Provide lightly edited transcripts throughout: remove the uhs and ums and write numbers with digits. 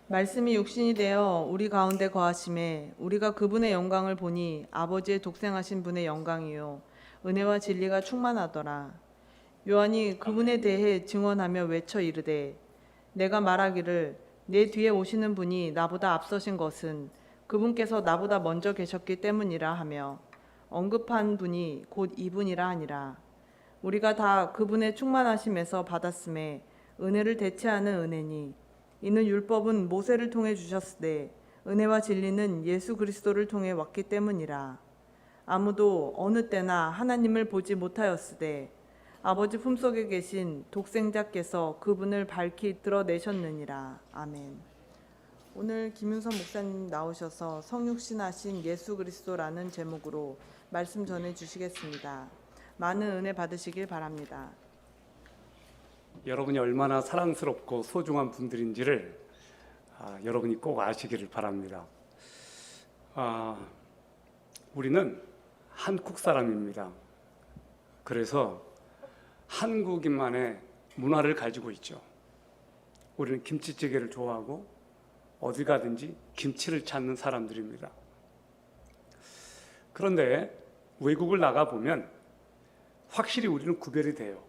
말씀이 육신이 되어 우리 가운데 거하심에 우리가 그분의 영광을 보니 아버지의 독생하신 분의 영광이요 은혜와 진리가 충만하더라. 요한이 그분에 대해 증언하며 외쳐 이르되 내가 말하기를 내 뒤에 오시는 분이 나보다 앞서신 것은 그분께서 나보다 먼저 계셨기 때문이라 하며 언급한 분이 곧 이분이라 하니라. 우리가 다 그분의 충만하심에서 받았음에 은혜를 대체하는 은혜니 이는 율법은 모세를 통해 주셨으되 은혜와 진리는 예수 그리스도를 통해 왔기 때문이라. 아무도 어느 때나 하나님을 보지 못하였으되 아버지 품속에 계신 독생자께서 그분을 밝히 드러내셨느니라. 아멘. 오늘 김윤선 목사님 나오셔서 성육신하신 예수 그리스도라는 제목으로 말씀 전해 주시겠습니다. 많은 은혜 받으시길 바랍니다. 여러분이 얼마나 사랑스럽고 소중한 분들인지를 여러분이 꼭 아시기를 바랍니다. 우리는 한국 사람입니다. 그래서 한국인만의 문화를 가지고 있죠. 우리는 김치찌개를 좋아하고 어디 가든지 김치를 찾는 사람들입니다. 그런데 외국을 나가보면 확실히 우리는 구별이 돼요.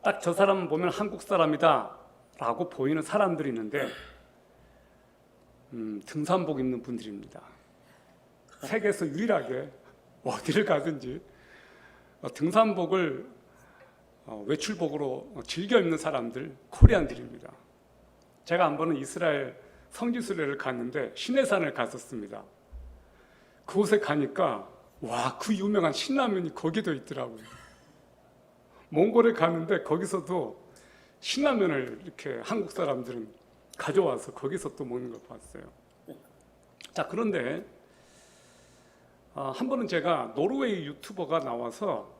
딱 저 사람 보면 한국 사람이다 라고 보이는 사람들이 있는데 등산복 입는 분들입니다. 세계에서 유일하게 어디를 가든지 등산복을 외출복으로 즐겨 입는 사람들, 코리안들입니다. 제가 한 번은 이스라엘 성지순례를 갔는데 시내산을 갔었습니다. 그곳에 가니까 와, 그 유명한 신라면이 거기도 있더라고요. 몽골에 갔는데 거기서도 신라면을 이렇게 한국 사람들은 가져와서 거기서 또 먹는 걸 봤어요. 자, 그런데 한 번은 제가 노르웨이 유튜버가 나와서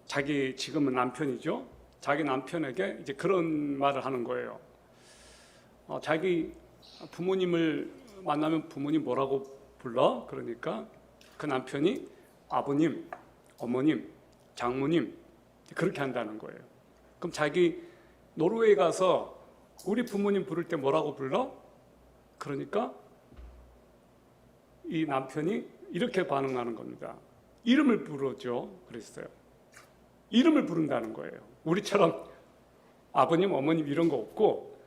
자기 지금은 남편이죠. 자기 남편에게 이제 그런 말을 하는 거예요. 자기 부모님을 만나면 부모님 뭐라고 불러? 그러니까 그 남편이 아버님, 어머님, 장모님 그렇게 한다는 거예요. 그럼 자기 노르웨이 가서 우리 부모님 부를 때 뭐라고 불러? 그러니까 이 남편이 이렇게 반응하는 겁니다. 이름을 부르죠. 그랬어요. 이름을 부른다는 거예요. 우리처럼 아버님, 어머님 이런 거 없고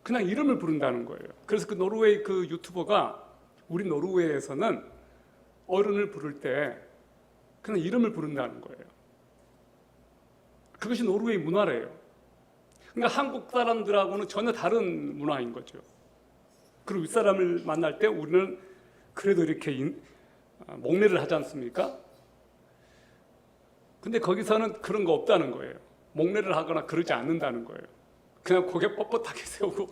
그냥 이름을 부른다는 거예요. 그래서 그 노르웨이 그 유튜버가 우리 노르웨이에서는 어른을 부를 때 그냥 이름을 부른다는 거예요. 그것이 노르웨이 문화래요. 그러니까 한국 사람들하고는 전혀 다른 문화인 거죠. 그리고 윗사람을 만날 때 우리는 그래도 이렇게 목례를 하지 않습니까? 근데 거기서는 그런 거 없다는 거예요. 목례를 하거나 그러지 않는다는 거예요. 그냥 고개 뻣뻣하게 세우고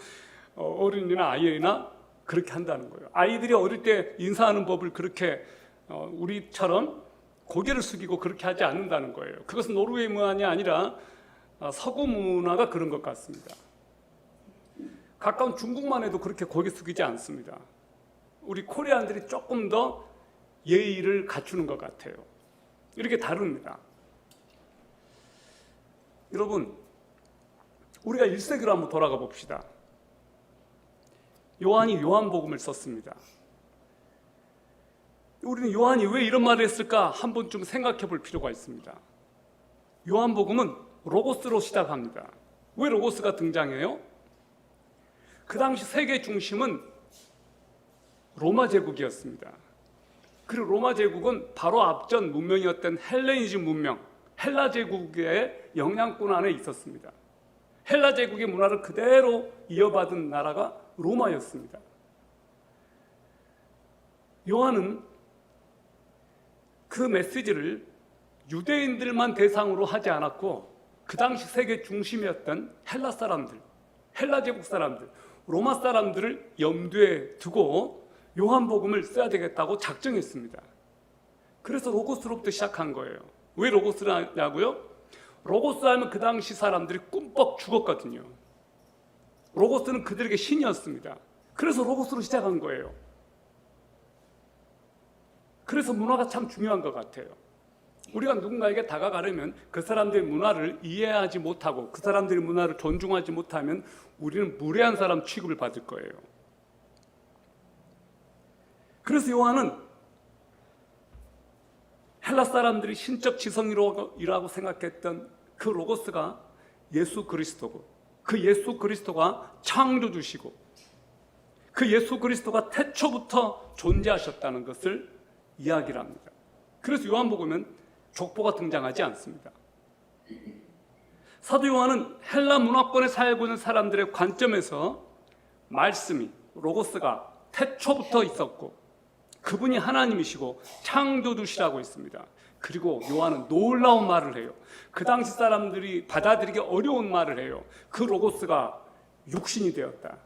어른이나 아이나 그렇게 한다는 거예요. 아이들이 어릴 때 인사하는 법을 그렇게 우리처럼 고개를 숙이고 그렇게 하지 않는다는 거예요. 그것은 노르웨이 문화가 아니라 서구 문화가 그런 것 같습니다. 가까운 중국만 해도 그렇게 고개 숙이지 않습니다. 우리 코리안들이 조금 더 예의를 갖추는 것 같아요. 이렇게 다릅니다. 여러분, 우리가 1세기로 한번 돌아가 봅시다. 요한이 요한복음을 썼습니다. 우리는 요한이 왜 이런 말을 했을까 한 번쯤 생각해 볼 필요가 있습니다. 요한복음은 로고스로 시작합니다. 왜 로고스가 등장해요? 그 당시 세계 중심은 로마 제국이었습니다. 그리고 로마 제국은 바로 앞전 문명이었던 헬레니즘 문명, 헬라 제국의 영향권 안에 있었습니다. 헬라 제국의 문화를 그대로 이어받은 나라가 로마였습니다. 요한은 그 메시지를 유대인들만 대상으로 하지 않았고 그 당시 세계 중심이었던 헬라 사람들, 헬라 제국 사람들, 로마 사람들을 염두에 두고 요한복음을 써야 되겠다고 작정했습니다. 그래서 로고스로부터 시작한 거예요. 왜 로고스라냐고요? 로고스 하면 그 당시 사람들이 꿈뻑 죽었거든요. 로고스는 그들에게 신이었습니다. 그래서 로고스로 시작한 거예요. 그래서 문화가 참 중요한 것 같아요. 우리가 누군가에게 다가가려면 그 사람들의 문화를 이해하지 못하고 그 사람들의 문화를 존중하지 못하면 우리는 무례한 사람 취급을 받을 거예요. 그래서 요한은 헬라 사람들이 신적 지성이라고 생각했던 그 로고스가 예수 그리스도고, 그 예수 그리스도가 창조주시고, 그 예수 그리스도가 태초부터 존재하셨다는 것을 이야기를 합니다. 그래서 요한복음은 족보가 등장하지 않습니다. 사도 요한은 헬라 문화권에 살고 있는 사람들의 관점에서 말씀이, 로고스가 태초부터 있었고 그분이 하나님이시고 창조주시라고 했습니다. 그리고 요한은 놀라운 말을 해요. 그 당시 사람들이 받아들이기 어려운 말을 해요. 그 로고스가 육신이 되었다.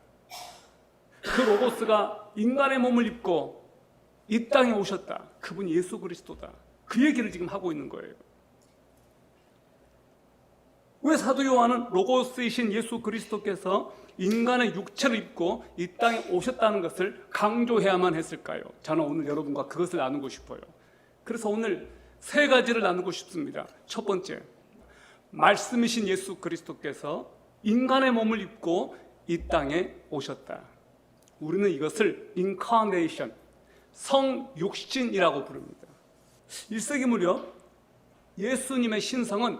그 로고스가 인간의 몸을 입고 이 땅에 오셨다. 그분이 예수 그리스도다. 그 얘기를 지금 하고 있는 거예요. 왜 사도 요한은 로고스이신 예수 그리스도께서 인간의 육체를 입고 이 땅에 오셨다는 것을 강조해야만 했을까요? 저는 오늘 여러분과 그것을 나누고 싶어요. 그래서 오늘 세 가지를 나누고 싶습니다. 첫 번째, 말씀이신 예수 그리스도께서 인간의 몸을 입고 이 땅에 오셨다. 우리는 이것을 인카네이션, 성육신이라고 부릅니다. 1세기 무렵 예수님의 신성은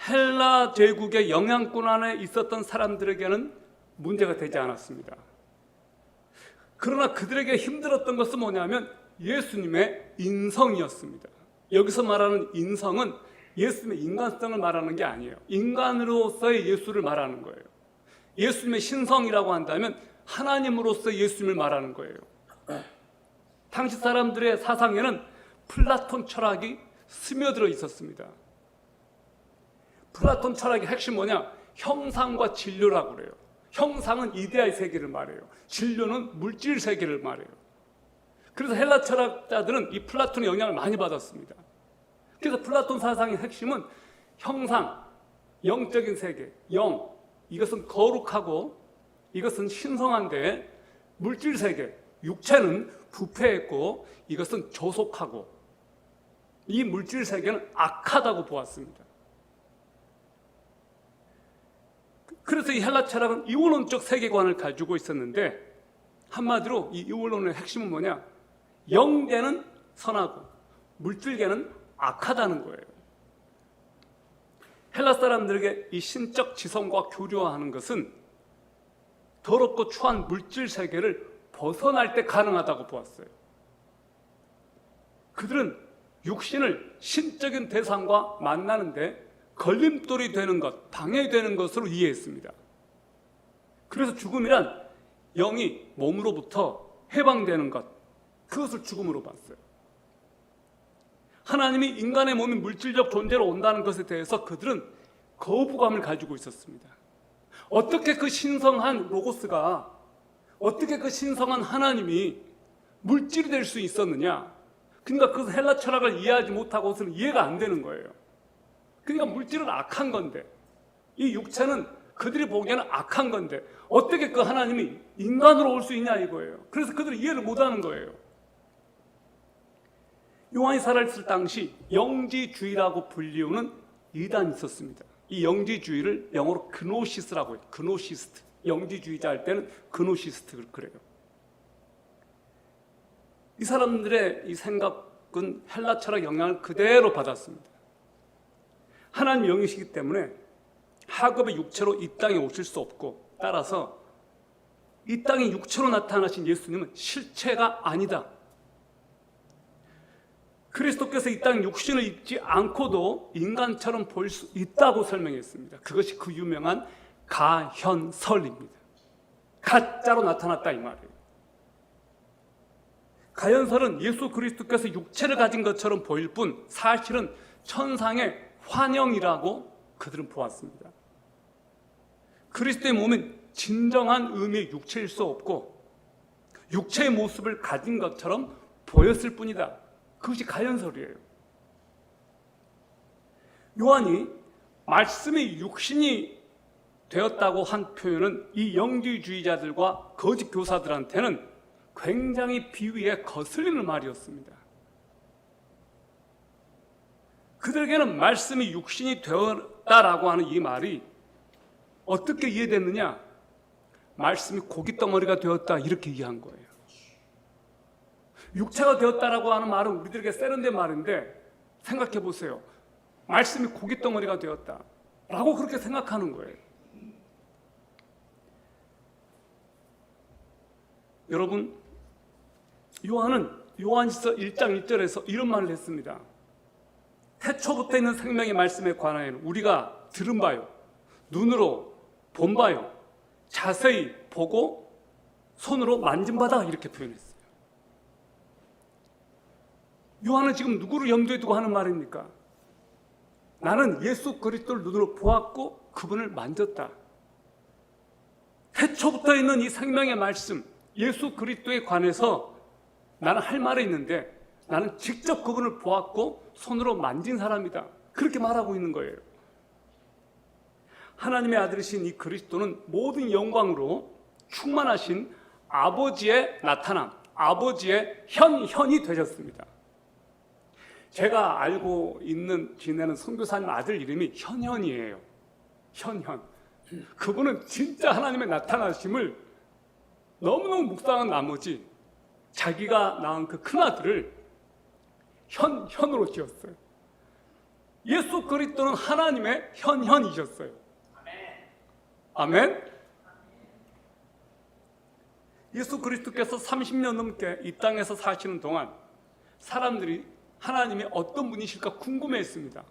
헬라 제국의 영향권 안에 있었던 사람들에게는 문제가 되지 않았습니다. 그러나 그들에게 힘들었던 것은 뭐냐면 예수님의 인성이었습니다. 여기서 말하는 인성은 예수님의 인간성을 말하는 게 아니에요. 인간으로서의 예수를 말하는 거예요. 예수님의 신성이라고 한다면 하나님으로서의 예수님을 말하는 거예요. 당시 사람들의 사상에는 플라톤 철학이 스며들어 있었습니다. 플라톤 철학의 핵심 뭐냐? 형상과 진료라고 그래요. 형상은 이데아의 세계를 말해요. 진료는 물질 세계를 말해요. 그래서 헬라 철학자들은 이 플라톤의 영향을 많이 받았습니다. 그래서 플라톤 사상의 핵심은 형상, 영적인 세계, 영, 이것은 거룩하고 이것은 신성한데 물질 세계, 육체는 부패했고 이것은 조속하고 이 물질 세계는 악하다고 보았습니다. 그래서 이 헬라 철학은 이원론적 세계관을 가지고 있었는데 한마디로 이 이원론의 핵심은 뭐냐? 영계는 선하고 물질계는 악하다는 거예요. 헬라 사람들에게 이 신적 지성과 교류하는 것은 더럽고 추한 물질 세계를 벗어날 때 가능하다고 보았어요. 그들은 육신을 신적인 대상과 만나는데 걸림돌이 되는 것, 방해되는 것으로 이해했습니다. 그래서 죽음이란 영이 몸으로부터 해방되는 것, 그것을 죽음으로 봤어요. 하나님이 인간의 몸이 물질적 존재로 온다는 것에 대해서 그들은 거부감을 가지고 있었습니다. 어떻게 그 신성한 로고스가, 어떻게 그 신성한 하나님이 물질이 될 수 있었느냐? 그러니까 그 헬라 철학을 이해하지 못하고서는 이해가 안 되는 거예요. 그러니까 물질은 악한 건데, 이 육체는 그들이 보기에는 악한 건데 어떻게 그 하나님이 인간으로 올 수 있냐 이거예요. 그래서 그들이 이해를 못하는 거예요. 요한이 살아있을 당시 영지주의라고 불리우는 이단이 있었습니다. 이 영지주의를 영어로 그노시스라고 해요. 그노시스트. 영지주의자 할 때는 그노시스트 그래요. 이 사람들의 이 생각은 헬라 철학 영향을 그대로 받았습니다. 하나님 영이시기 때문에 하급의 육체로 이 땅에 오실 수 없고, 따라서 이 땅에 육체로 나타나신 예수님은 실체가 아니다. 그리스도께서 이 땅에 육신을 입지 않고도 인간처럼 보일 수 있다고 설명했습니다. 그것이 그 유명한 가현설입니다. 가짜로 나타났다 이 말이에요. 가현설은 예수 그리스도께서 육체를 가진 것처럼 보일 뿐 사실은 천상의 환영이라고 그들은 보았습니다. 그리스도의 몸은 진정한 의미의 육체일 수 없고 육체의 모습을 가진 것처럼 보였을 뿐이다. 그것이 가현설이에요. 요한이 말씀이 육신이 되었다고 한 표현은 이 영지주의자들과 거짓 교사들한테는 굉장히 비위에 거슬리는 말이었습니다. 그들에게는 말씀이 육신이 되었다라고 하는 이 말이 어떻게 이해됐느냐? 말씀이 고깃덩어리가 되었다 이렇게 이해한 거예요. 육체가 되었다라고 하는 말은 우리들에게 세련된 말인데 생각해 보세요. 말씀이 고깃덩어리가 되었다라고 그렇게 생각하는 거예요. 여러분, 요한은 요한일서 1장 1절에서 이런 말을 했습니다. 태초부터 있는 생명의 말씀에 관하여는 우리가 들은 바요, 눈으로 본 바요, 자세히 보고 손으로 만진 바다 이렇게 표현했어요. 요한은 지금 누구를 염두에 두고 하는 말입니까? 나는 예수 그리스도를 눈으로 보았고 그분을 만졌다. 태초부터 있는 이 생명의 말씀, 예수 그리스도에 관해서 나는 할 말이 있는데 나는 직접 그분을 보았고 손으로 만진 사람이다. 그렇게 말하고 있는 거예요. 하나님의 아들이신 이 그리스도는 모든 영광으로 충만하신 아버지의 나타남, 아버지의 현이 되셨습니다. 제가 알고 있는 지내는 선교사님 아들 이름이 현현이에요. 현현. 그분은 진짜 하나님의 나타나심을 너무너무 묵상한 나머지 자기가 낳은 그 큰아들을 현으로 지었어요. 예수 그리스도는 하나님의 현이셨어요. 아멘. 예수 그리스도께서 30년 넘게 이 땅에서 사시는 동안 사람들이 하나님이 어떤 분이실까 궁금해했습니다.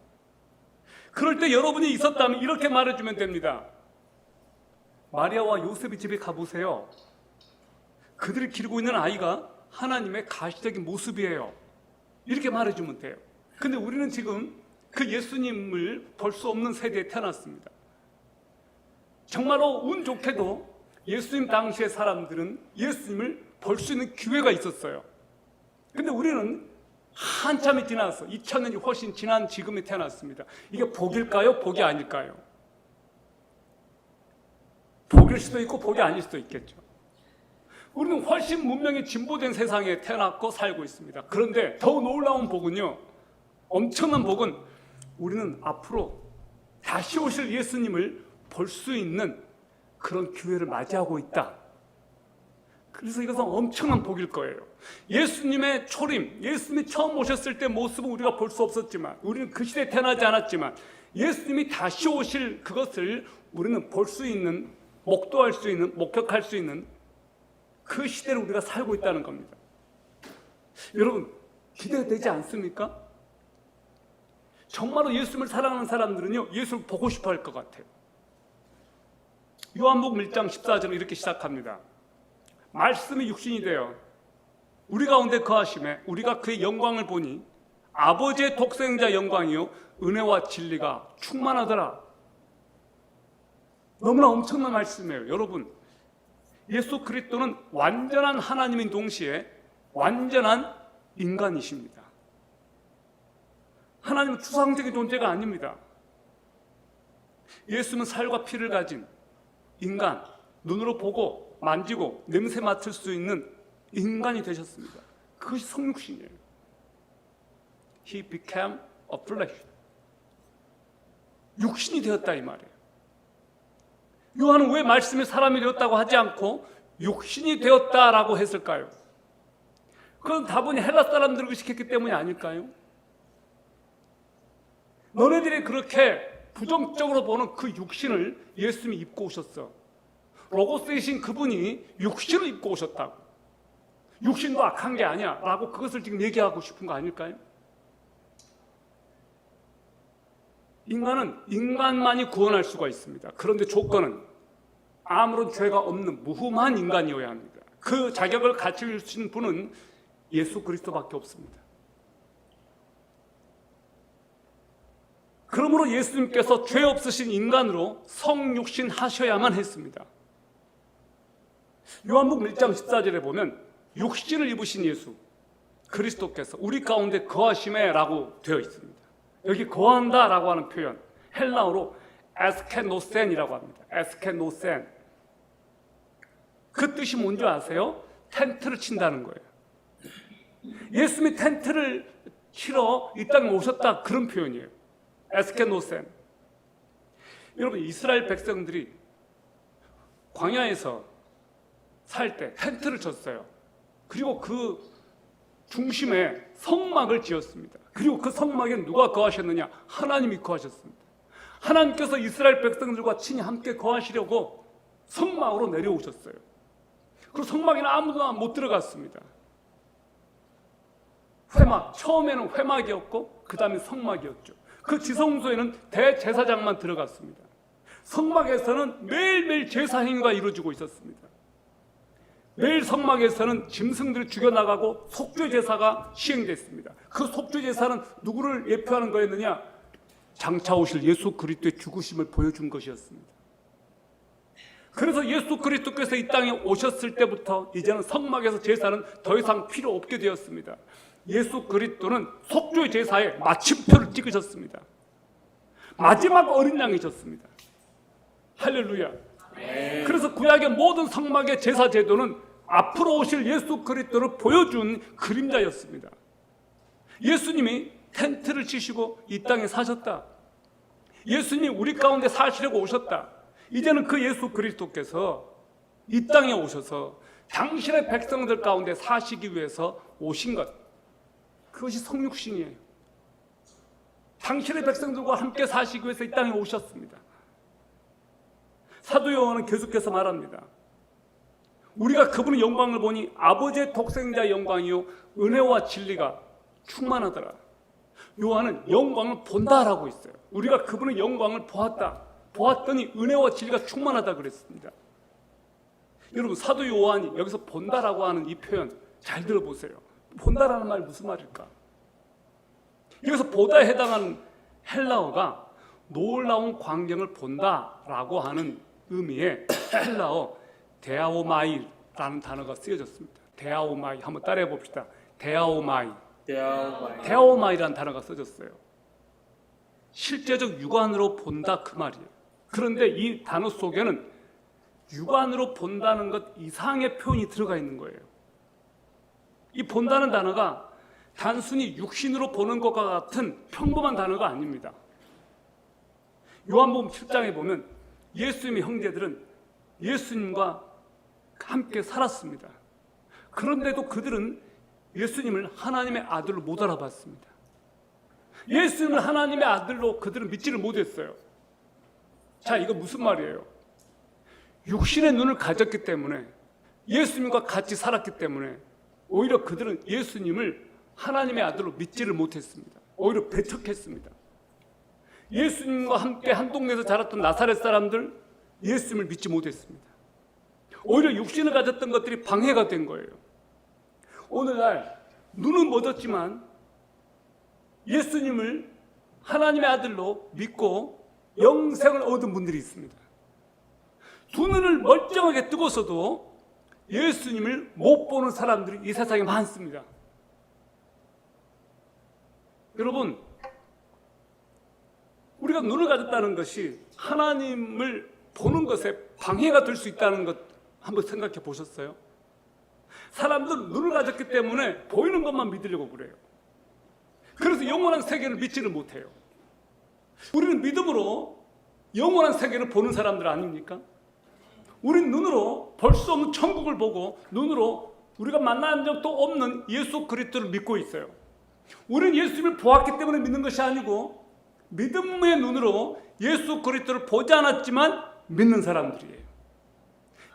그럴 때 여러분이 있었다면 이렇게 말해주면 됩니다. 마리아와 요셉의 집에 가보세요. 그들이 기르고 있는 아이가 하나님의 가시적인 모습이에요. 이렇게 말해주면 돼요. 근데 우리는 지금 그 예수님을 볼 수 없는 세대에 태어났습니다. 정말로 운 좋게도 예수님 당시의 사람들은 예수님을 볼 수 있는 기회가 있었어요. 근데 우리는 한참이 지나서 2000년이 훨씬 지난 지금에 태어났습니다. 이게 복일까요? 복이 아닐까요? 복일 수도 있고 복이 아닐 수도 있겠죠. 우리는 훨씬 문명이 진보된 세상에 태어났고 살고 있습니다. 그런데 더 놀라운 복은요, 엄청난 복은 우리는 앞으로 다시 오실 예수님을 볼 수 있는 그런 기회를 맞이하고 있다. 그래서 이것은 엄청난 복일 거예요. 예수님의 초림, 예수님이 처음 오셨을 때 모습은 우리가 볼 수 없었지만, 우리는 그 시대에 태어나지 않았지만, 예수님이 다시 오실 그것을 우리는 볼 수 있는, 목도할 수 있는, 목격할 수 있는 그 시대를 우리가 살고 있다는 겁니다. 여러분, 기대되지 않습니까? 정말로 예수님을 사랑하는 사람들은요, 예수를 보고 싶어 할 것 같아요. 요한복음 1장 14절은 이렇게 시작합니다. 말씀이 육신이 되어 우리 가운데 거하심에 우리가 그의 영광을 보니 아버지의 독생자 영광이요 은혜와 진리가 충만하더라. 너무나 엄청난 말씀이에요. 여러분, 예수 그리스도는 완전한 하나님인 동시에 완전한 인간이십니다. 하나님은 추상적인 존재가 아닙니다. 예수는 살과 피를 가진 인간, 눈으로 보고 만지고 냄새 맡을 수 있는 인간이 되셨습니다. 그것이 성육신이에요. He became a flesh. 육신이 되었다 이 말이에요. 요한은 왜 말씀이 사람이 되었다고 하지 않고 육신이 되었다라고 했을까요? 그건 다분히 헬라 사람들을 의식했기 때문이 아닐까요? 너네들이 그렇게 부정적으로 보는 그 육신을 예수님이 입고 오셨어. 로고스이신 그분이 육신을 입고 오셨다고. 육신도 악한 게 아니야 라고 그것을 지금 얘기하고 싶은 거 아닐까요? 인간은 인간만이 구원할 수가 있습니다. 그런데 조건은 아무런 죄가 없는 무흠한 인간이어야 합니다. 그 자격을 갖추신 분은 예수 그리스도밖에 없습니다. 그러므로 예수님께서 죄 없으신 인간으로 성육신 하셔야만 했습니다. 요한복음 1장 14절에 보면 육신을 입으신 예수 그리스도께서 우리 가운데 거하심에 라고 되어 있습니다. 여기 거한다 라고 하는 표현 헬라어로 에스케노센이라고 합니다. 에스케노센. 그 뜻이 뭔지 아세요? 텐트를 친다는 거예요. 예수님이 텐트를 치러 이 땅에 오셨다, 그런 표현이에요. 에스케노센. 여러분, 이스라엘 백성들이 광야에서 살 때 텐트를 쳤어요. 그리고 그 중심에 성막을 지었습니다. 그리고 그 성막에 누가 거하셨느냐? 하나님이 거하셨습니다. 하나님께서 이스라엘 백성들과 친히 함께 거하시려고 성막으로 내려오셨어요. 그리고 성막에는 아무도 못 들어갔습니다. 회막, 처음에는 회막이었고 그 다음에 성막이었죠. 그 지성소에는 대제사장만 들어갔습니다. 성막에서는 매일매일 제사 행위가 이루어지고 있었습니다. 매일 성막에서는 짐승들을 죽여나가고 속죄 제사가 시행됐습니다. 그 속죄 제사는 누구를 예표하는 거였느냐? 장차 오실 예수 그리스도의 죽으심을 보여준 것이었습니다. 그래서 예수 그리스도께서 이 땅에 오셨을 때부터 이제는 성막에서 제사는 더 이상 필요 없게 되었습니다. 예수 그리스도는 속죄 제사에 마침표를 찍으셨습니다. 마지막 어린 양이셨습니다. 할렐루야. 그래서 구약의 모든 성막의 제사 제도는 앞으로 오실 예수 그리스도를 보여준 그림자였습니다. 예수님이 텐트를 치시고 이 땅에 사셨다. 예수님이 우리 가운데 사시려고 오셨다. 이제는 그 예수 그리스도께서 이 땅에 오셔서 당신의 백성들 가운데 사시기 위해서 오신 것, 그것이 성육신이에요. 당신의 백성들과 함께 사시기 위해서 이 땅에 오셨습니다. 사도 요한은 계속해서 말합니다. 우리가 그분의 영광을 보니 아버지의 독생자의 영광이요 은혜와 진리가 충만하더라. 요한은 영광을 본다라고 했어요. 우리가 그분의 영광을 보았더니 은혜와 진리가 충만하다 그랬습니다. 여러분, 사도 요한이 여기서 본다라고 하는 이 표현 잘 들어보세요. 본다라는 말 무슨 말일까? 여기서 보다에 해당하는 헬라어가 놀라운 광경을 본다라고 하는 의미의 헬라어 데아오마이라는 단어가 쓰여졌습니다. 데아오마이, 한번 따라해 봅시다. 데아오마이라는 단어가 써졌어요. 실제적 육안으로 본다, 그 말이에요. 그런데 이 단어 속에는 육안으로 본다는 것 이상의 표현이 들어가 있는 거예요. 이 본다는 단어가 단순히 육신으로 보는 것과 같은 평범한 단어가 아닙니다. 요한복음 7장에 보면 예수님의 형제들은 예수님과 함께 살았습니다. 그런데도 그들은 예수님을 하나님의 아들로 못 알아봤습니다. 예수님을 하나님의 아들로 그들은 믿지를 못했어요. 자, 이거 무슨 말이에요? 육신의 눈을 가졌기 때문에, 예수님과 같이 살았기 때문에 오히려 그들은 예수님을 하나님의 아들로 믿지를 못했습니다. 오히려 배척했습니다. 예수님과 함께 한 동네에서 자랐던 나사렛 사람들, 예수님을 믿지 못했습니다. 오히려 육신을 가졌던 것들이 방해가 된 거예요. 오늘날 눈은 못 얻었지만 예수님을 하나님의 아들로 믿고 영생을 얻은 분들이 있습니다. 두 눈을 멀쩡하게 뜨고서도 예수님을 못 보는 사람들이 이 세상에 많습니다. 여러분, 우리가 눈을 가졌다는 것이 하나님을 보는 것에 방해가 될 수 있다는 것 한번 생각해 보셨어요? 사람들은 눈을 가졌기 때문에 보이는 것만 믿으려고 그래요. 그래서 영원한 세계를 믿지를 못해요. 우리는 믿음으로 영원한 세계를 보는 사람들 아닙니까? 우리는 눈으로 볼 수 없는 천국을 보고 눈으로 우리가 만난 적도 없는 예수 그리스도를 믿고 있어요. 우리는 예수님을 보았기 때문에 믿는 것이 아니고 믿음의 눈으로 예수 그리스도를 보지 않았지만 믿는 사람들이에요.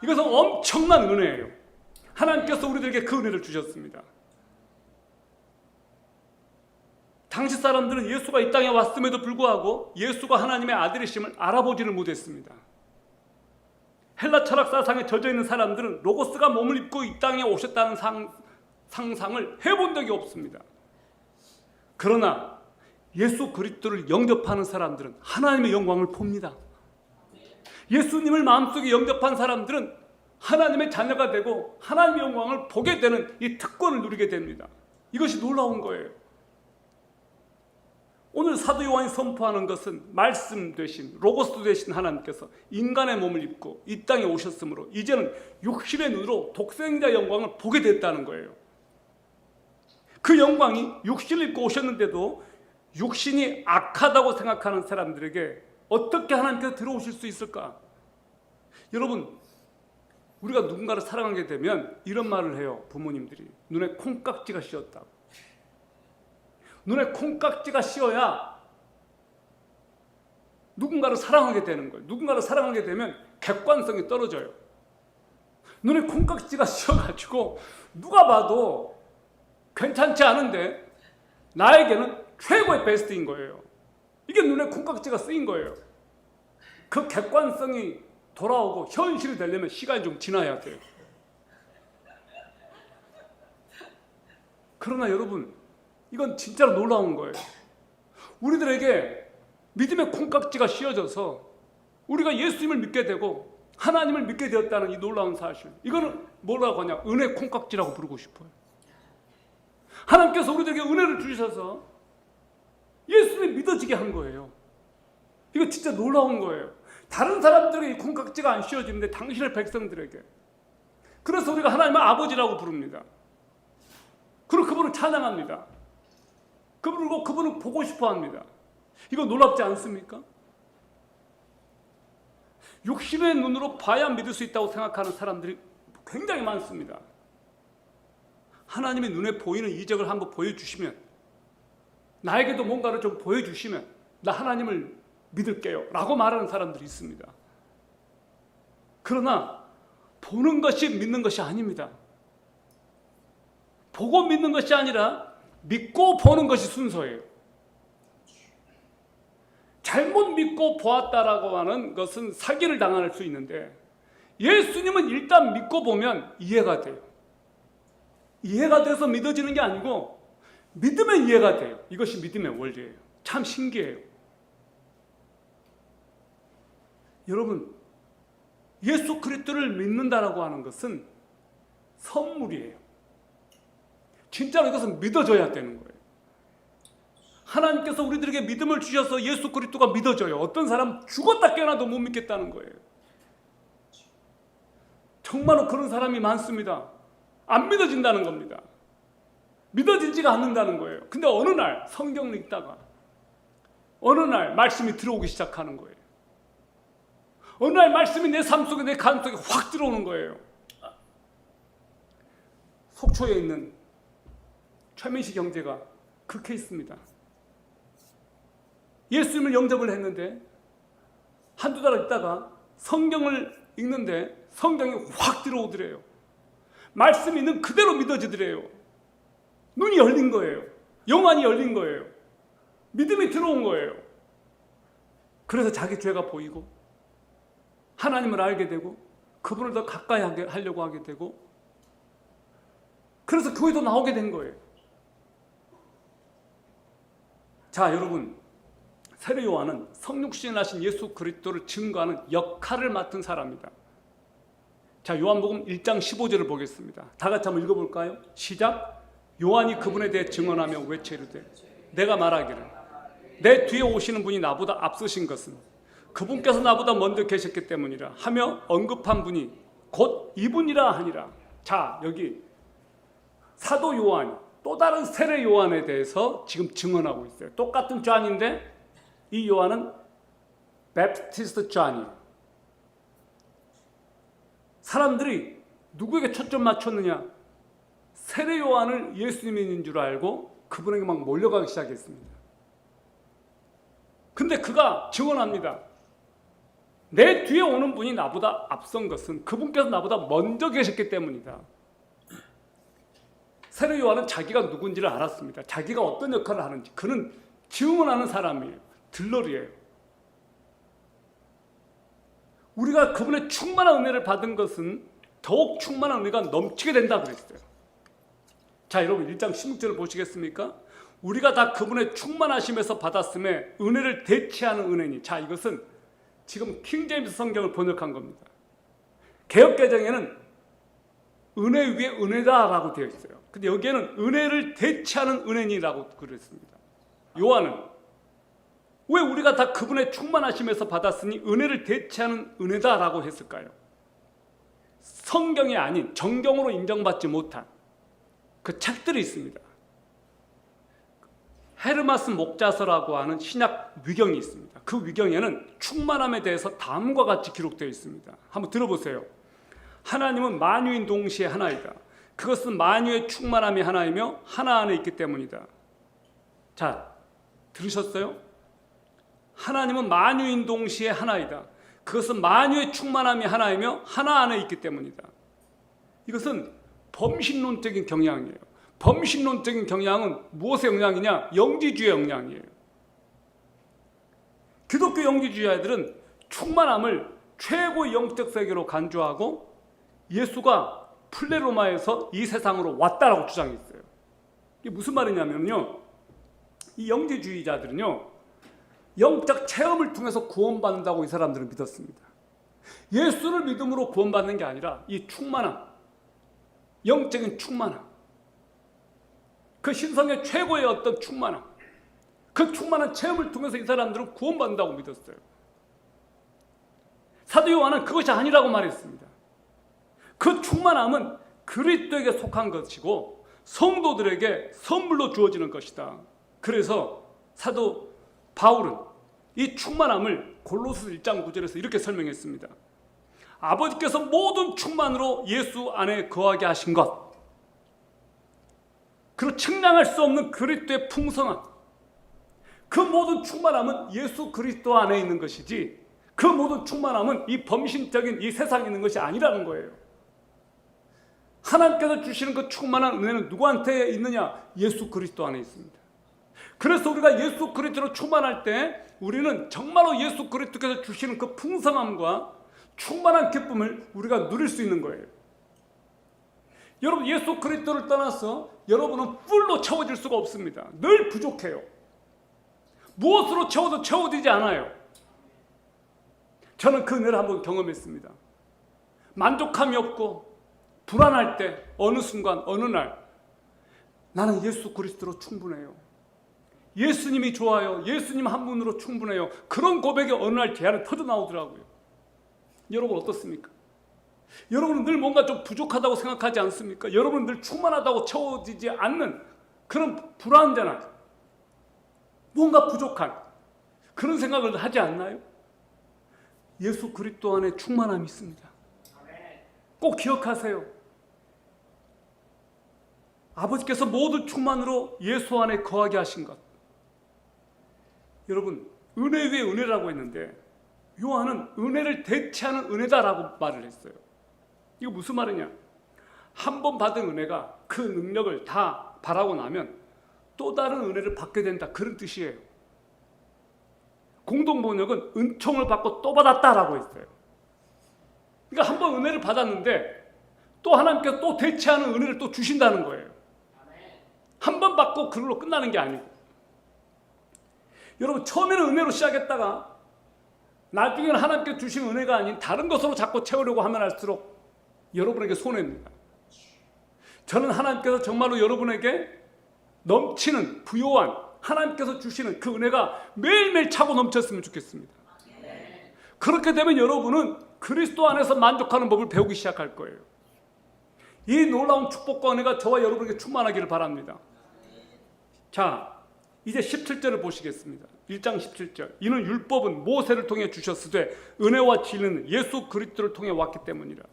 이것은 엄청난 은혜예요. 하나님께서 우리들에게 그 은혜를 주셨습니다. 당시 사람들은 예수가 이 땅에 왔음에도 불구하고 예수가 하나님의 아들이심을 알아보지를 못했습니다. 헬라 철학 사상에 젖어 있는 사람들은 로고스가 몸을 입고 이 땅에 오셨다는 상상을 해본 적이 없습니다. 그러나 예수 그리스도를 영접하는 사람들은 하나님의 영광을 봅니다. 예수님을 마음속에 영접한 사람들은 하나님의 자녀가 되고 하나님의 영광을 보게 되는 이 특권을 누리게 됩니다. 이것이 놀라운 거예요. 오늘 사도 요한이 선포하는 것은 말씀 되신, 로고스 되신 하나님께서 인간의 몸을 입고 이 땅에 오셨으므로 이제는 육신의 눈으로 독생자 영광을 보게 됐다는 거예요. 그 영광이 육신을 입고 오셨는데도 육신이 악하다고 생각하는 사람들에게 어떻게 하나님께서 들어오실 수 있을까? 여러분, 우리가 누군가를 사랑하게 되면 이런 말을 해요. 부모님들이 눈에 콩깍지가 씌었다고. 눈에 콩깍지가 씌어야 누군가를 사랑하게 되는 거예요. 누군가를 사랑하게 되면 객관성이 떨어져요. 눈에 콩깍지가 씌어가지고 누가 봐도 괜찮지 않은데 나에게는 최고의 베스트인 거예요. 이게 눈에 콩깍지가 쓰인 거예요. 그 객관성이 돌아오고 현실이 되려면 시간이 좀 지나야 돼요. 그러나 여러분, 이건 진짜로 놀라운 거예요. 우리들에게 믿음의 콩깍지가 씌워져서 우리가 예수님을 믿게 되고 하나님을 믿게 되었다는 이 놀라운 사실, 이거는 뭐라고 하냐? 은혜 콩깍지라고 부르고 싶어요. 하나님께서 우리들에게 은혜를 주셔서 예수님이 믿어지게 한 거예요. 이거 진짜 놀라운 거예요. 다른 사람들에게 이 콩깍지가 안 씌워지는데 당신의 백성들에게. 그래서 우리가 하나님을 아버지라고 부릅니다. 그리고 그분을 찬양합니다. 그분을 보고 싶어 합니다. 이거 놀랍지 않습니까? 육신의 눈으로 봐야 믿을 수 있다고 생각하는 사람들이 굉장히 많습니다. 하나님의 눈에 보이는 이적을 한번 보여주시면, 나에게도 뭔가를 좀 보여주시면 나 하나님을 믿을게요 라고 말하는 사람들이 있습니다. 그러나 보는 것이 믿는 것이 아닙니다. 보고 믿는 것이 아니라 믿고 보는 것이 순서예요. 잘못 믿고 보았다라고 하는 것은 사기를 당할 수 있는데, 예수님은 일단 믿고 보면 이해가 돼요. 이해가 돼서 믿어지는 게 아니고 믿으면 이해가 돼요. 이것이 믿음의 원리예요. 참 신기해요. 여러분, 예수 그리스도를 믿는다라고 하는 것은 선물이에요. 진짜로 이것은 믿어져야 되는 거예요. 하나님께서 우리들에게 믿음을 주셔서 예수 그리스도가 믿어져요. 어떤 사람 죽었다 깨어나도 못 믿겠다는 거예요. 정말로 그런 사람이 많습니다. 안 믿어진다는 겁니다. 믿어지지가 않는다는 거예요. 근데 어느 날 성경을 읽다가 어느 날 말씀이 들어오기 시작하는 거예요. 어느 날 말씀이 내 삶 속에, 내 가슴 속에 확 들어오는 거예요. 속초에 있는 최민식 형제가 그 케이스입니다. 예수님을 영접을 했는데 한두 달 있다가 성경을 읽는데 성경이 확 들어오더래요. 말씀이 있는 그대로 믿어지더래요. 눈이 열린 거예요. 영안이 열린 거예요. 믿음이 들어온 거예요. 그래서 자기 죄가 보이고 하나님을 알게 되고 그분을 더 가까이 하려고 하게 되고, 그래서 교회도 나오게 된 거예요. 자, 여러분, 세례 요한은 성육신하신 예수 그리스도를 증거하는 역할을 맡은 사람이다. 자, 요한복음 1장 15절을 보겠습니다. 다 같이 한번 읽어볼까요? 시작. 요한이 그분에 대해 증언하며 외쳐 이르되 내가 말하기를 내 뒤에 오시는 분이 나보다 앞서신 것은 그분께서 나보다 먼저 계셨기 때문이라 하며 언급한 분이 곧 이분이라 하니라. 자, 여기 사도 요한이 또 다른 세례 요한에 대해서 지금 증언하고 있어요. 똑같은 존인데 이 요한은 베프티스트 존이에요. 사람들이 누구에게 초점 맞췄느냐? 세례 요한을 예수님인 줄 알고 그분에게 막 몰려가기 시작했습니다. 근데 그가 증언합니다. 내 뒤에 오는 분이 나보다 앞선 것은 그분께서 나보다 먼저 계셨기 때문이다. 세례 요한은 자기가 누군지를 알았습니다. 자기가 어떤 역할을 하는지. 그는 증언하는 사람이에요. 들러리예요. 우리가 그분의 충만한 은혜를 받은 것은 더욱 충만한 은혜가 넘치게 된다고 그랬어요. 자, 여러분 1장 16절을 보시겠습니까? 우리가 다 그분의 충만하심에서 받았음에 은혜를 대체하는 은혜니. 자, 이것은 지금 킹제임스 성경을 번역한 겁니다. 개역개정에는 은혜 위에 은혜다라고 되어 있어요. 근데 여기에는 은혜를 대체하는 은혜니라고 그랬습니다. 요한은 왜 우리가 다 그분의 충만하심에서 받았으니 은혜를 대체하는 은혜다라고 했을까요? 성경이 아닌 정경으로 인정받지 못한 그 책들이 있습니다. 헤르마스 목자서라고 하는 신약 위경이 있습니다. 그 위경에는 충만함에 대해서 다음과 같이 기록되어 있습니다. 한번 들어보세요. 하나님은 만유인 동시에 하나이다. 그것은 만유의 충만함이 하나이며 하나 안에 있기 때문이다. 자, 들으셨어요? 하나님은 만유인 동시에 하나이다. 그것은 만유의 충만함이 하나이며 하나 안에 있기 때문이다. 이것은 범신론적인 경향이에요. 범신론적인 경향은 무엇의 영향이냐? 영지주의 영향이에요. 기독교 영지주의자들은 충만함을 최고의 영적 세계로 간주하고 예수가 플레로마에서 이 세상으로 왔다라고 주장했어요. 이게 무슨 말이냐면요, 이 영지주의자들은요, 영적 체험을 통해서 구원받는다고 이 사람들은 믿었습니다. 예수를 믿음으로 구원받는 게 아니라 이 충만함, 영적인 충만함, 그 신성의 최고의 어떤 충만함, 그 충만한 체험을 통해서 이 사람들은 구원받는다고 믿었어요. 사도 요한은 그것이 아니라고 말했습니다. 그 충만함은 그리스도에게 속한 것이고 성도들에게 선물로 주어지는 것이다. 그래서 사도 바울은 이 충만함을 골로새 1장 9절에서 이렇게 설명했습니다. 아버지께서 모든 충만으로 예수 안에 거하게 하신 것, 그리고 측량할 수 없는 그리스도의 풍성함, 그 모든 충만함은 예수 그리스도 안에 있는 것이지 그 모든 충만함은 이 범신적인 이 세상에 있는 것이 아니라는 거예요. 하나님께서 주시는 그 충만한 은혜는 누구한테 있느냐? 예수 그리스도 안에 있습니다. 그래서 우리가 예수 그리스도로 충만할 때 우리는 정말로 예수 그리스도께서 주시는 그 풍성함과 충만한 기쁨을 우리가 누릴 수 있는 거예요. 여러분, 예수 그리스도를 떠나서 여러분은 뿔로 채워질 수가 없습니다. 늘 부족해요. 무엇으로 채워도 채워지지 않아요. 저는 그 은혜를 한번 경험했습니다. 만족함이 없고 불안할 때 어느 순간 어느 날 나는 예수 그리스도로 충분해요. 예수님이 좋아요. 예수님 한 분으로 충분해요. 그런 고백이 어느 날 제 안에 터져 나오더라고요. 여러분 어떻습니까? 여러분은 늘 뭔가 좀 부족하다고 생각하지 않습니까? 여러분은 늘 충만하다고 채워지지 않는 그런 불안전한 뭔가 부족한 그런 생각을 하지 않나요? 예수 그리스도 안에 충만함이 있습니다. 꼭 기억하세요. 아버지께서 모든 충만으로 예수 안에 거하게 하신 것. 여러분, 은혜 위에 은혜라고 했는데 요한은 은혜를 대체하는 은혜다라고 말을 했어요. 이거 무슨 말이냐? 한 번 받은 은혜가 그 능력을 다 바라고 나면 또 다른 은혜를 받게 된다, 그런 뜻이에요. 공동번역은 은총을 받고 또 받았다라고 했어요. 그러니까 한 번 은혜를 받았는데 또 하나님께서 또 대체하는 은혜를 또 주신다는 거예요. 한 번 받고 그걸로 끝나는 게 아니고. 여러분, 처음에는 은혜로 시작했다가 나중에는 하나님께 주신 은혜가 아닌 다른 것으로 자꾸 채우려고 하면 할수록 여러분에게 손해입니다. 저는 하나님께서 정말로 여러분에게 넘치는 부요한 하나님께서 주시는 그 은혜가 매일매일 차고 넘쳤으면 좋겠습니다. 그렇게 되면 여러분은 그리스도 안에서 만족하는 법을 배우기 시작할 거예요. 이 놀라운 축복과 은혜가 저와 여러분에게 충만하기를 바랍니다. 자, 이제 17절을 보시겠습니다. 1장 17절. 이는 율법은 모세를 통해 주셨으되 은혜와 진리는 예수 그리스도를 통해 왔기 때문이라.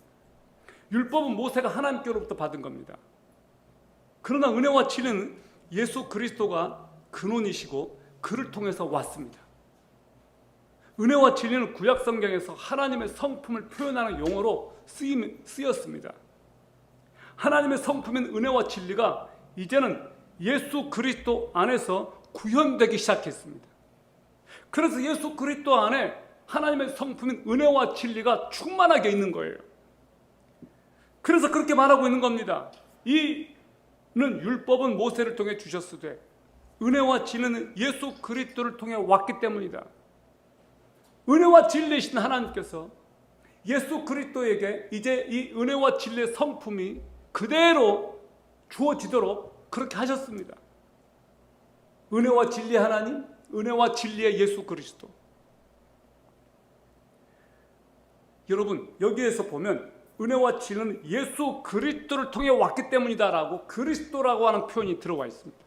율법은 모세가 하나님께로부터 받은 겁니다. 그러나 은혜와 진리는 예수 그리스도가 근원이시고 그를 통해서 왔습니다. 은혜와 진리는 구약 성경에서 하나님의 성품을 표현하는 용어로 쓰였습니다. 하나님의 성품인 은혜와 진리가 이제는 예수 그리스도 안에서 구현되기 시작했습니다. 그래서 예수 그리스도 안에 하나님의 성품인 은혜와 진리가 충만하게 있는 거예요. 그래서 그렇게 말하고 있는 겁니다. 이는 율법은 모세를 통해 주셨으되 은혜와 진리는 예수 그리스도를 통해 왔기 때문이다. 은혜와 진리이신 하나님께서 예수 그리스도에게 이제 이 은혜와 진리의 성품이 그대로 주어지도록 그렇게 하셨습니다. 은혜와 진리의 하나님, 은혜와 진리의 예수 그리스도. 여러분, 여기에서 보면 은혜와 진리는 예수 그리스도를 통해 왔기 때문이다라고 그리스도라고 하는 표현이 들어와 있습니다.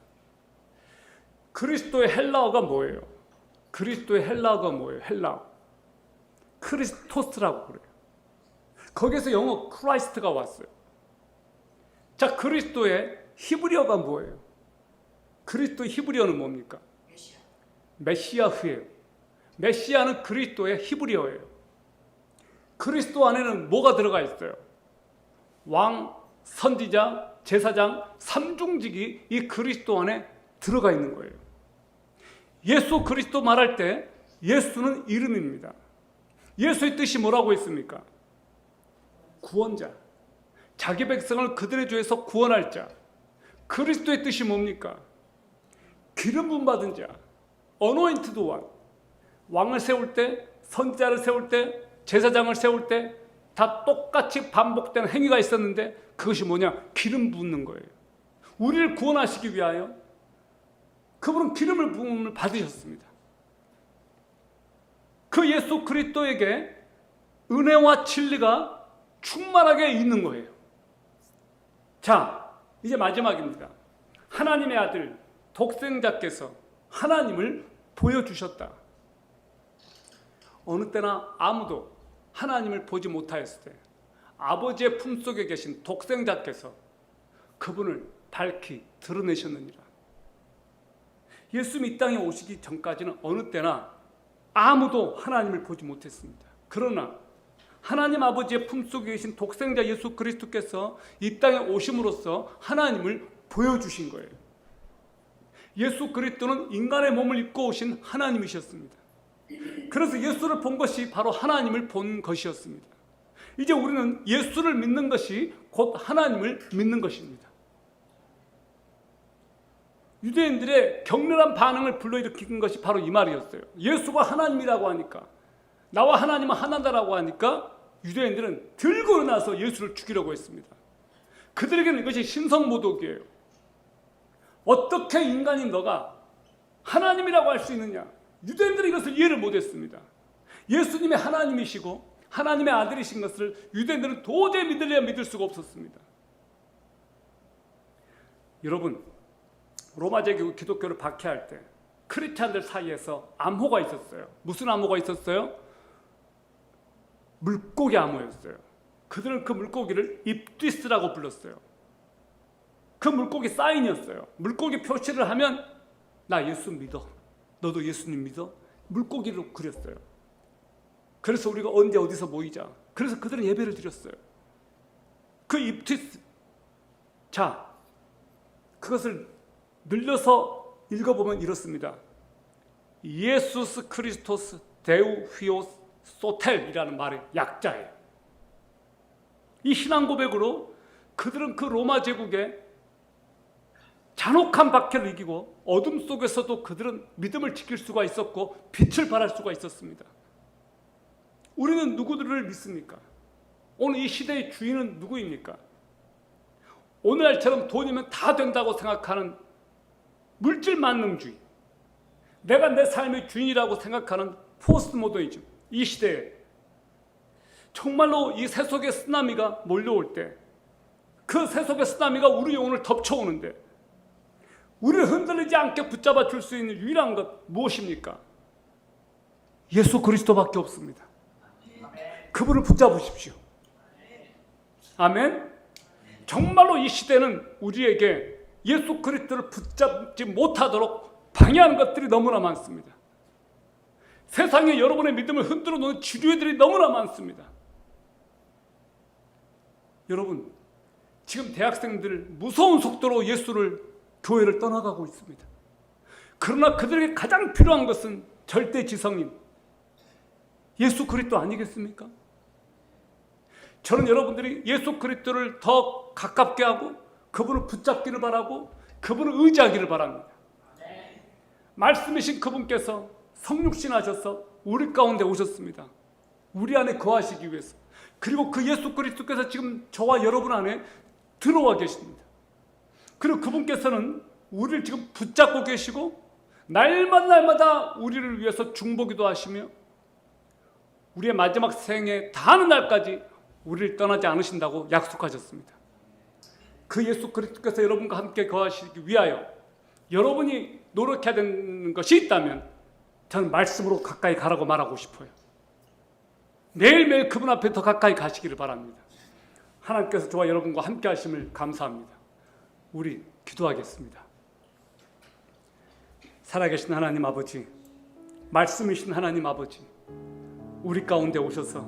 그리스도의 헬라어가 뭐예요? 그리스도의 헬라어가 뭐예요? 헬라어. 크리스토스라고 그래요. 거기에서 영어 크라이스트가 왔어요. 자, 그리스도의 히브리어가 뭐예요? 그리스도의 히브리어는 뭡니까? 메시아흐예요. 메시아는 그리스도의 히브리어예요. 그리스도 안에는 뭐가 들어가 있어요? 왕, 선지자, 제사장, 삼중직이 이 그리스도 안에 들어가 있는 거예요. 예수 그리스도 말할 때 예수는 이름입니다. 예수의 뜻이 뭐라고 했습니까? 구원자. 자기 백성을 그들의 죄에서 구원할 자. 그리스도의 뜻이 뭡니까? 기름 부음 받은 자. 어노인티드 원. 왕을 세울 때, 선지자를 세울 때, 제사장을 세울 때 다 똑같이 반복되는 행위가 있었는데 그것이 뭐냐? 기름 붓는 거예요. 우리를 구원하시기 위하여 그분은 기름을 부음을 받으셨습니다. 그 예수 그리스도에게 은혜와 진리가 충만하게 있는 거예요. 자, 이제 마지막입니다. 하나님의 아들 독생자께서 하나님을 보여주셨다. 어느 때나 아무도 하나님을 보지 못하였을 때 아버지의 품속에 계신 독생자께서 그분을 밝히 드러내셨느니라. 예수님이 이 땅에 오시기 전까지는 어느 때나 아무도 하나님을 보지 못했습니다. 그러나 하나님 아버지의 품속에 계신 독생자 예수 그리스도께서 이 땅에 오심으로써 하나님을 보여주신 거예요. 예수 그리스도는 인간의 몸을 입고 오신 하나님이셨습니다. 그래서 예수를 본 것이 바로 하나님을 본 것이었습니다. 이제 우리는 예수를 믿는 것이 곧 하나님을 믿는 것입니다. 유대인들의 격렬한 반응을 불러일으킨 것이 바로 이 말이었어요. 예수가 하나님이라고 하니까, 나와 하나님은 하나다라고 하니까 유대인들은 들고 일어나서 예수를 죽이려고 했습니다. 그들에게는 이것이 신성모독이에요. 어떻게 인간인 너가 하나님이라고 할 수 있느냐? 유대인들은 이것을 이해를 못했습니다. 예수님이 하나님이시고 하나님의 아들이신 것을 유대인들은 도저히 믿을 수가 없었습니다. 여러분, 로마 제국 기독교를 박해할 때 크리스찬들 사이에서 암호가 있었어요. 무슨 암호가 있었어요? 물고기 암호였어요. 그들은 그 물고기를 입디스라고 불렀어요. 그 물고기 사인이었어요. 물고기 표시를 하면 나 예수 믿어. 너도 예수님 믿어? 물고기로 그렸어요. 그래서 우리가 언제 어디서 모이자. 그래서 그들은 예배를 드렸어요. 그 입디스. 자, 그것을 늘려서 읽어보면 이렇습니다. 예수스 크리스토스 데우 휘오스 소텔이라는 말의 약자예요. 이 신앙 고백으로 그들은 그 로마 제국의 잔혹한 박해를 이기고 어둠 속에서도 그들은 믿음을 지킬 수가 있었고 빛을 발할 수가 있었습니다. 우리는 누구들을 믿습니까? 오늘 이 시대의 주인은 누구입니까? 오늘날처럼 돈이면 다 된다고 생각하는 물질 만능주의, 내가 내 삶의 주인이라고 생각하는 포스트 모더니즘, 이 시대에 정말로 이 세속의 쓰나미가 몰려올 때 그 세속의 쓰나미가 우리 영혼을 덮쳐오는데 우리를 흔들리지 않게 붙잡아 줄 수 있는 유일한 것 무엇입니까? 예수 그리스도밖에 없습니다. 그분을 붙잡으십시오. 아멘. 정말로 이 시대는 우리에게 예수 그리스도를 붙잡지 못하도록 방해하는 것들이 너무나 많습니다. 세상에 여러분의 믿음을 흔들어 놓는 주류들이 너무나 많습니다. 여러분, 지금 대학생들 무서운 속도로 교회를 떠나가고 있습니다. 그러나 그들에게 가장 필요한 것은 절대 지성인 예수 그리스도 아니겠습니까? 저는 여러분들이 예수 그리스도를 더 가깝게 하고 그분을 붙잡기를 바라고 그분을 의지하기를 바랍니다. 말씀이신 그분께서 성육신 하셔서 우리 가운데 오셨습니다. 우리 안에 거하시기 위해서. 그리고 그 예수 그리스도께서 지금 저와 여러분 안에 들어와 계십니다. 그리고 그분께서는 우리를 지금 붙잡고 계시고 날마다 우리를 위해서 중보기도 하시며 우리의 마지막 생에 다하는 날까지 우리를 떠나지 않으신다고 약속하셨습니다. 그 예수 그리스도께서 여러분과 함께 거하시기 위하여 여러분이 노력해야 되는 것이 있다면 저는 말씀으로 가까이 가라고 말하고 싶어요. 매일매일 그분 앞에 더 가까이 가시기를 바랍니다. 하나님께서 저와 여러분과 함께 하심을 감사합니다. 우리 기도하겠습니다. 살아계신 하나님 아버지, 말씀이신 하나님 아버지, 우리 가운데 오셔서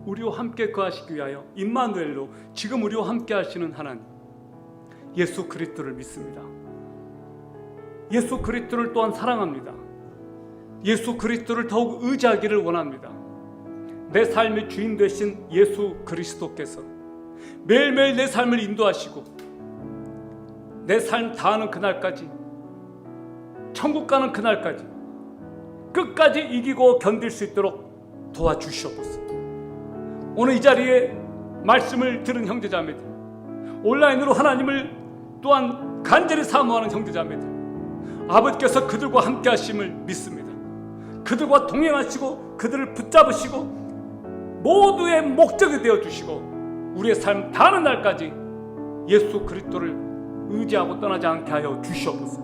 우리와 함께 거하시기 위하여 임마누엘로 지금 우리와 함께 하시는 하나님, 예수 그리스도를 믿습니다. 예수 그리스도를 또한 사랑합니다. 예수 그리스도를 더욱 의지하기를 원합니다. 내 삶의 주인 되신 예수 그리스도께서 매일매일 내 삶을 인도하시고 내 삶 다하는 그날까지, 천국 가는 그날까지 끝까지 이기고 견딜 수 있도록 도와주시옵소서. 오늘 이 자리에 말씀을 들은 형제자매들, 온라인으로 하나님을 또한 간절히 사모하는 형제자매들, 아버지께서 그들과 함께 하심을 믿습니다. 그들과 동행하시고 그들을 붙잡으시고 모두의 목적이 되어주시고 우리의 삶 다하는 날까지 예수 그리스도를 의지하고 떠나지 않게 하여 주시옵소서.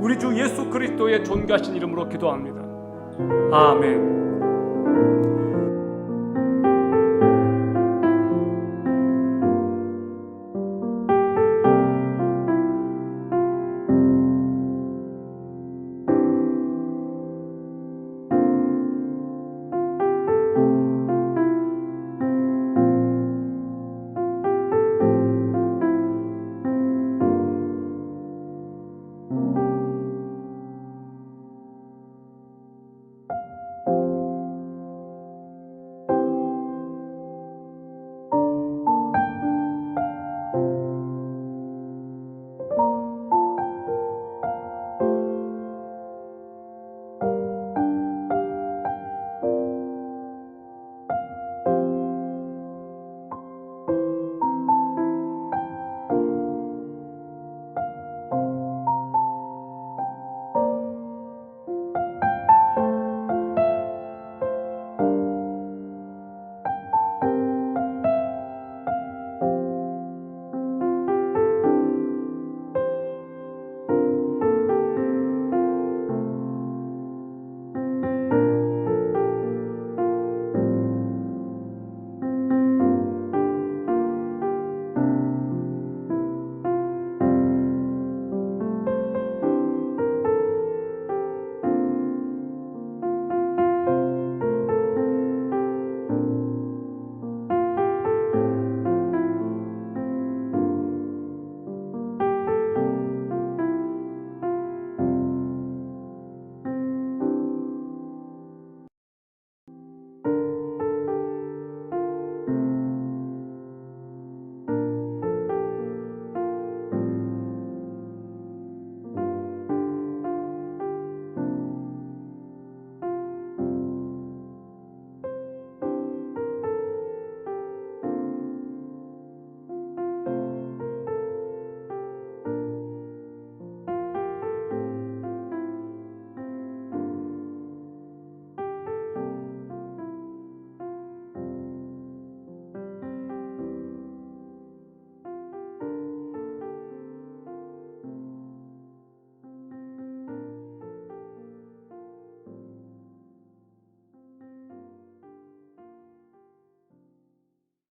우리 주 예수 그리스도의 존귀하신 이름으로 기도합니다. 아멘.